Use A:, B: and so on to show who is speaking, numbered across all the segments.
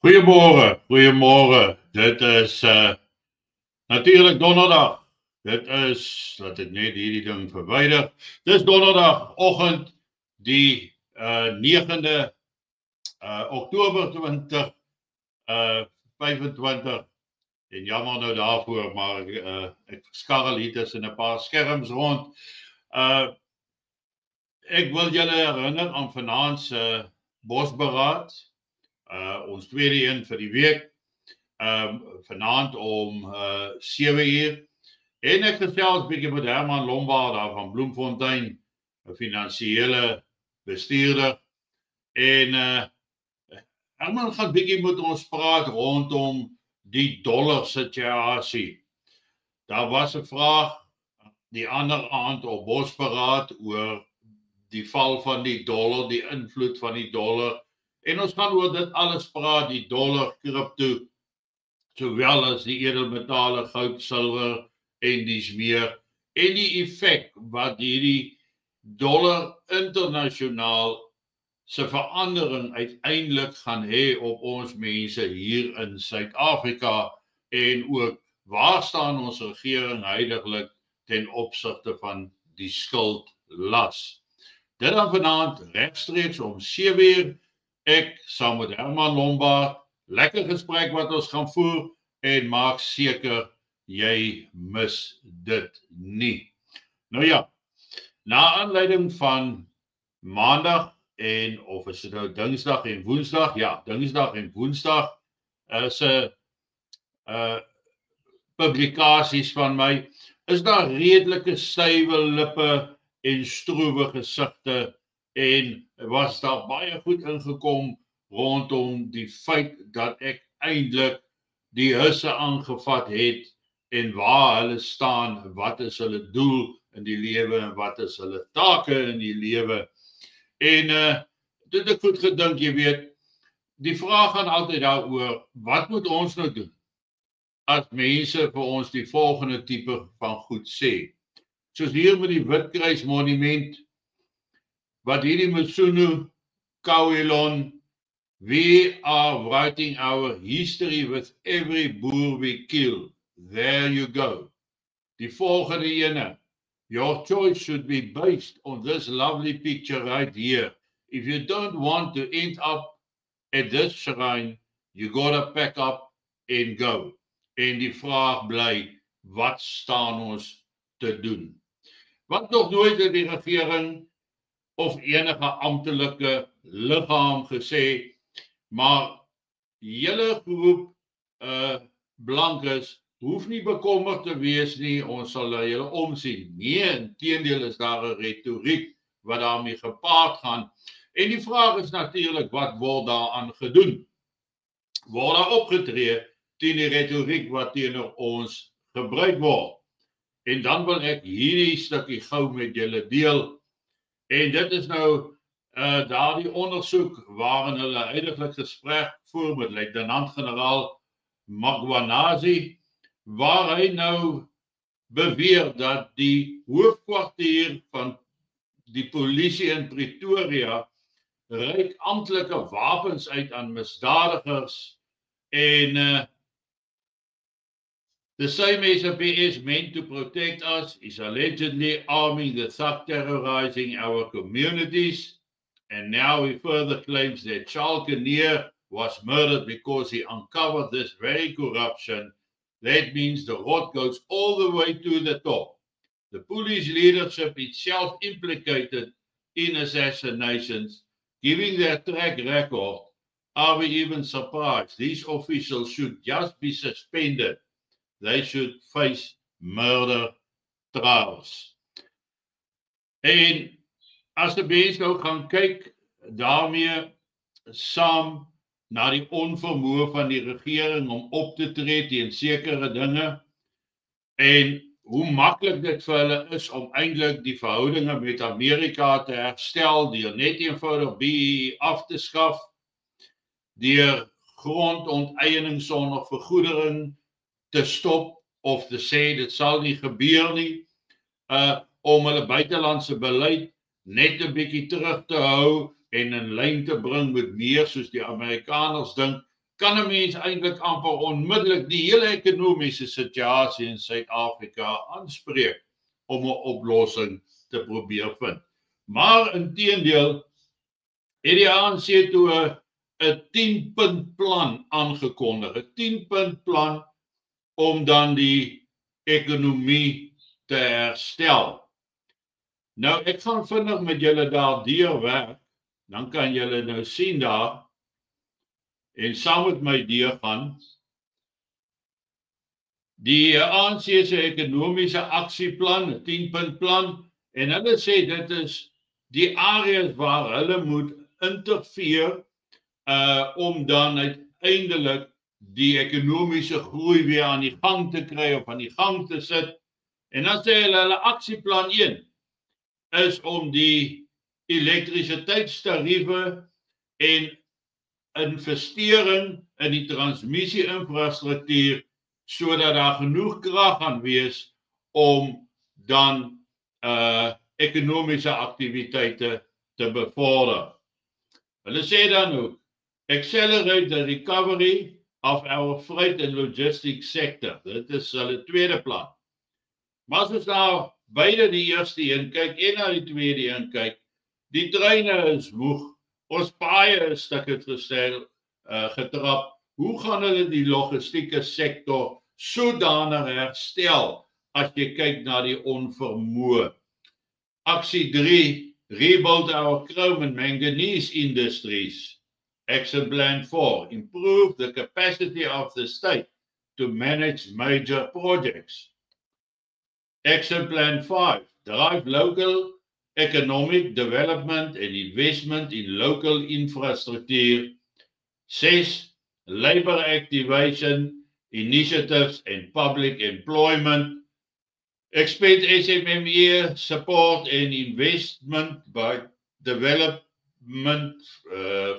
A: Goeiemôre, goeiemôre. Dit is natuurlik donderdag. Dit is, laat ek net hierdie ding verwyder. Dis donderdagoggend die 9de Oktober 2025 en jammer nou daarvoor, maar ek skarrel hier tussen 'n paar skerms rond. Ek wil julle herinner aan vanaand se bosberaad. Ons tweede een vir die week, vanaand om 7:00. En ek gesels bietjie met Herman Lombard daar van Bloemfontein, 'n finansiële bestuurder. En Herman gaan bietjie met ons praat rondom die dollar situasie. Daar was 'n vraag die ander aand op bosberaad oor die val van die dollar, die invloed van die dollar. En ons gaan oor dit alles praat, die dollar, kripto, sowel as die edelmetale, goud, silwer en dies meer. En die effek wat hierdie dollar internasionaal se verandering uiteindelik gaan hê op ons mense hier in Suid-Afrika en ook waar staan ons regering heidaglik ten opsigte van die skuldlas. Dit dan vanaand regstreeks om 7:00. Ek saam met Herman Lombard, lekker gesprek wat ons gaan voer en maak seker jy mis dit nie. Nou ja, na aanleiding van maandag en of is dit nou Dinsdag en Woensdag? Ja, Dinsdag en Woensdag is 'n publikasies van my, is daar redelike stywe lippe en stroewe gesigte. En was daar baie goed ingekom rondom die feit dat ek eintlik die husse aangevat het en waar hulle staan, wat is hulle doel in die lewe en wat is hulle take in die lewe. En dit het goed gedink, jy weet, die vraag gaan altyd daaroor, wat moet ons nou doen as mense vir ons die volgende tipe van goed sê. Soos hier met die Witkruis monument, wat hierdie Msunu Kawelon, we are writing our history with every boer we kill. There you go. Die volgende ene, your choice should be based on this lovely picture right here. If you don't want to end up at this shrine, you gotta pack up and go. En die vraag bly, wat staan ons te doen? Wat nog nooit in die regering of enige amptelike liggaam gesê, maar julle groep blankes hoef nie bekommerd te wees nie, ons sal na julle omsien. Nee, inteendeel is daar 'n retoriek wat daarmee gepaard gaan. En die vraag is natuurlik, wat word daaraan gedoen? Word daar opgetree teen die retoriek wat teenoor ons gebruik word? En dan wil ek hierdie stukkie gou met julle deel. En dit is nou daardie ondersoek waarin hulle heidaglik gesprek voer met luitenant-generaal Magwanazi, waar hy nou beweer dat die hoofkwartier van die polisie in Pretoria reik amptelike wapens uit aan misdadigers en the same SAPS meant to protect us is allegedly arming the thug terrorizing our communities. And now he further claims that Charles Kinnear was murdered because he uncovered this very corruption. That means the rot goes all the way to the top. The police leadership itself implicated in assassinations, giving their track record. Are we even surprised? These officials should just be suspended. They should face murder trials. En as die mens nou gaan kyk daarmee saam na die onvermoë van die regering om op te tree teen sekere dinge en hoe maklik dit vir hulle is om eintlik die verhoudinge met Amerika te herstel deur net eenvoudig BEE af te skaf, deur grondonteiening sonder vergoeding te stop of te sê dit sal nie gebeur nie, om hulle buitelandse beleid net 'n bietjie terug te hou en in lyn te bring met meer soos die Amerikaners dink kan 'n mens eintlik amper onmiddellik die hele ekonomiese situasie in Suid-Afrika aanspreek om 'n oplossing te probeer vind. Maar inteendeel het die ANC toe 'n 10-punt plan aangekondig, 'n 10-punt plan om dan die ekonomie te herstel. Nou, ek gaan vinnig met julle daardeur werk, dan kan julle nou sien daar, en saam met my deurgaan, die ANC se ekonomiese aksieplan, 'n 10-punt plan, en hulle sê dit is die areas waar hulle moet interfereer om dan uiteindelik die ekonomiese groei weer aan die gang te kry of aan die gang te sit. En dan sê hulle aksieplan 1 is om die elektrisiteitstariewe en investering in die transmissie-infrastruktuur sodat daar genoeg krag gaan wees om dan ekonomiese aktiwiteite te bevorder. Hulle sê dan ook, accelerate the recovery of our freight and logistics sector. Dit is hulle tweede plan. Maar as ons nou beide die eerste een kyk en na die tweede een kyk, die treine is moeg, ons paaie is stukkend getrap. Hoe gaan hulle die logistieke sektor sodanig herstel as jy kyk na die onvermoë? Aksie 3, rebuild our chrome and manganese industries. Action Plan 4, improve the capacity of the state to manage major projects. Action Plan 5, drive local economic development and investment in local infrastructure. 6, labor activation initiatives and public employment. Expand SMME support and investment by development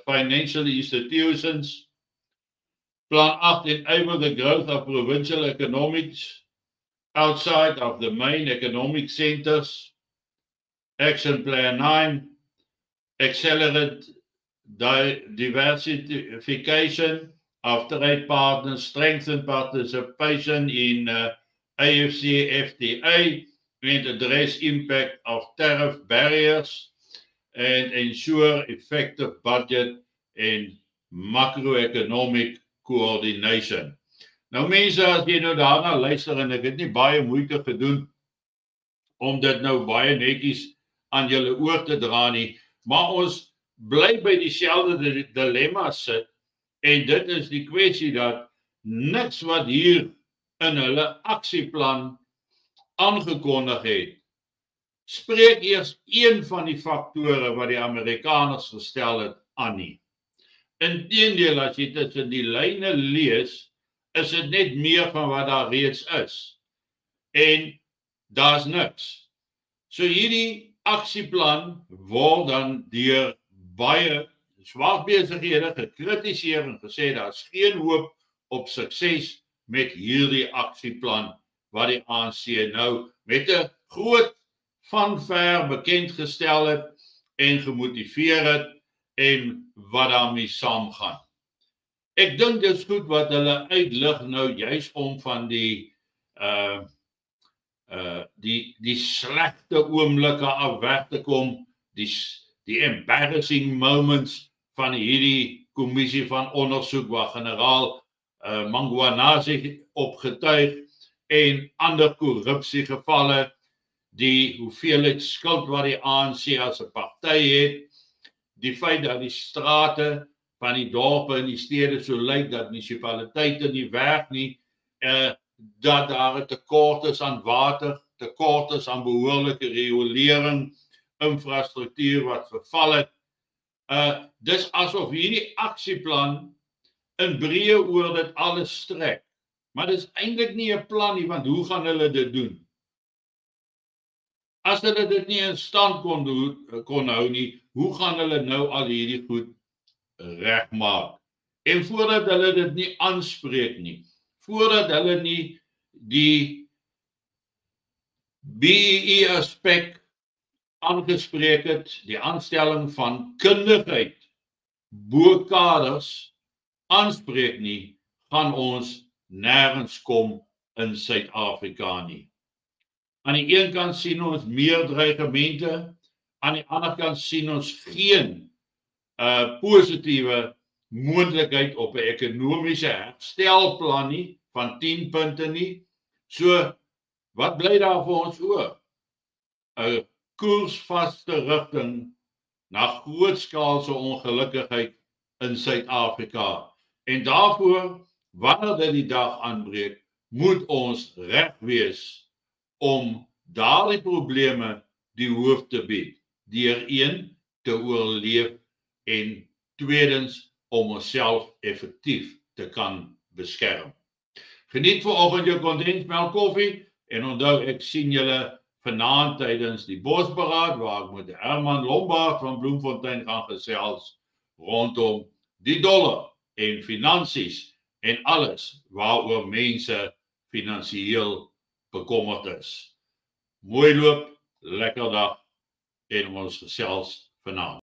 A: financial institutions. Plan 8, enable the growth of provincial economics outside of the main economic centers. Action Plan 9, accelerate diversification of trade partners, strengthen participation in AfCFTA, and address impact of tariff barriers, and ensure effective budget and macroeconomic coordination. Nou mense, as jy nou daarna luister, en ek het nie baie moeite gedoen om dit nou baie netjies aan julle oor te dra nie, maar ons bly by dieselfde dilemma sit, en dit is die kwessie dat niks wat hier in hulle aksieplan aangekondig het, spreek eers een van die faktore wat die Amerikaners gestel het aan nie. Inteendeel, as jy tussen die lyne lees, is dit net meer van wat daar reeds is. En daar's niks. So hierdie aksieplan word dan deur baie swaarbesighede gekritiseer en gesê daar's geen hoop op sukses met hierdie aksieplan wat die ANC nou met 'n groot fanfare bekend gestel het en gemotiveer het en wat daarmee saamgaan. Ek dink dit is goed wat hulle uitlig nou juis om van die slegte oomblikke af weg te kom, die embarrassing moments van hierdie kommissie van ondersoek waar generaal Mangwanasi opgetuig en ander korrupsiegevalle, die hoeveelheid skuld wat die ANC as 'n party het, die feit dat die strate van die dorpe en die stede so lyk dat munisipaliteite nie werk nie, dat daar 'n tekort is aan water, tekort is aan behoorlike regulering, infrastruktuur wat verval het. Dis asof hierdie aksieplan in breë oor dit alles strek. Maar dis eintlik nie 'n plan nie, want hoe gaan hulle dit doen? As hulle dit nie in stand kon hou nie, hoe gaan hulle nou al hierdie goed regmaak? En voordat hulle dit nie aanspreek nie, voordat hulle nie die BEE aspek aangespreek het, die aanstelling van kundigheid bo kaders aanspreek nie, gaan ons nêrens kom in Suid-Afrika nie. Aan die een kant sien ons meer dreigemente, aan die ander kant sien ons geen positiewe moontlikheid op 'n ekonomiese herstelplan nie, van 10 punte nie. So, wat bly daar vir ons oor? 'n koersvaste rigting na grootskaalse ongelukkigheid in Suid-Afrika. En daarvoor, wanneer dit die dag aanbreek, moet ons reg wees om daardie probleme die hoof te bied, deur 1 te oorleef en tweedens om onsself effektief te kan beskerm. Geniet vanoggend jou kondensmelk koffie en onthou ek sien julle vanaand tydens die bosberaad waar ek met Herman Lombard van Bloemfontein gaan gesels rondom die dollar en finansies en alles waaroor mense finansiëel bekommerd is. Mooi loop, lekker dag en ons gesels vanaand.